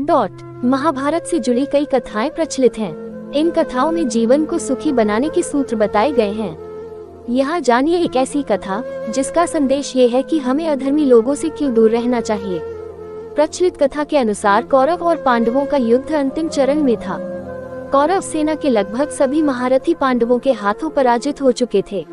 महाभारत से जुड़ी कई कथाएं प्रचलित हैं। इन कथाओं में जीवन को सुखी बनाने के सूत्र बताए गए हैं। यहाँ जानिए एक ऐसी कथा जिसका संदेश ये है कि हमें अधर्मी लोगों से क्यों दूर रहना चाहिए। प्रचलित कथा के अनुसार कौरव और पांडवों का युद्ध अंतिम चरण में था। कौरव सेना के लगभग सभी महारथी पांडवों के हाथों पराजित हो चुके थे।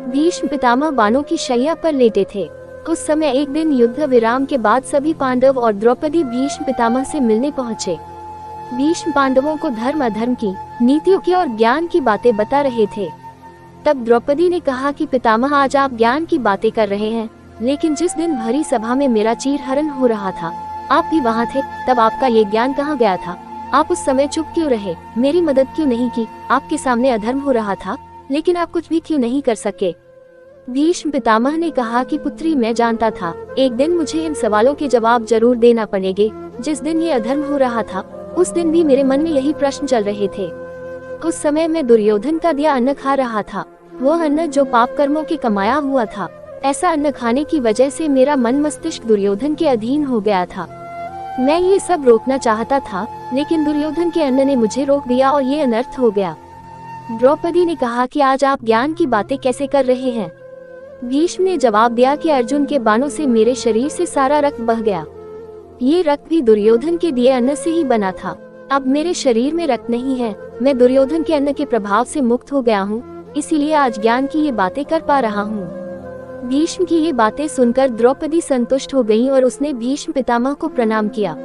भीष्म पितामह बाणों की शैया पर लेटे थे। उस समय एक दिन युद्ध विराम के बाद सभी पांडव और द्रौपदी भीष्म पितामह से मिलने पहुँचे। भीष्म पांडवों को धर्म अधर्म की, नीतियों की और ज्ञान की बातें बता रहे थे। तब द्रौपदी ने कहा कि पितामह, आज आप ज्ञान की बातें कर रहे हैं, लेकिन जिस दिन भरी सभा में मेरा चीरहरण हो रहा था, आप भी वहाँ थे, तब आपका ये ज्ञान कहाँ गया था? आप उस समय चुप क्यों रहे? मेरी मदद क्यों नहीं की? आपके सामने अधर्म हो रहा था, लेकिन आप कुछ भी क्यों नहीं कर सके? भीष्म पितामह ने कहा कि पुत्री, मैं जानता था एक दिन मुझे इन सवालों के जवाब जरूर देना पड़ेंगे। जिस दिन ये अधर्म हो रहा था, उस दिन भी मेरे मन में यही प्रश्न चल रहे थे। उस समय मैं दुर्योधन का दिया अन्न खा रहा था, वो अन्न जो पाप कर्मों के कमाया हुआ था। ऐसा अन्न खाने की वजह से मेरा मन मस्तिष्क दुर्योधन के अधीन हो गया था। मैं ये सब रोकना चाहता था, लेकिन दुर्योधन के अन्न ने मुझे रोक दिया और ये अनर्थ हो गया। द्रौपदी ने कहा कि आज आप ज्ञान की बातें कैसे कर रहे हैं? भीष्म ने जवाब दिया कि अर्जुन के बाणों से मेरे शरीर से सारा रक्त बह गया। ये रक्त भी दुर्योधन के दिए अन्न से ही बना था। अब मेरे शरीर में रक्त नहीं है, मैं दुर्योधन के अन्न के प्रभाव से मुक्त हो गया हूँ, इसीलिए आज ज्ञान की ये बातें कर पा रहा हूँ। भीष्म की ये बातें सुनकर द्रौपदी संतुष्ट हो गयी और उसने भीष्म पितामह को प्रणाम किया।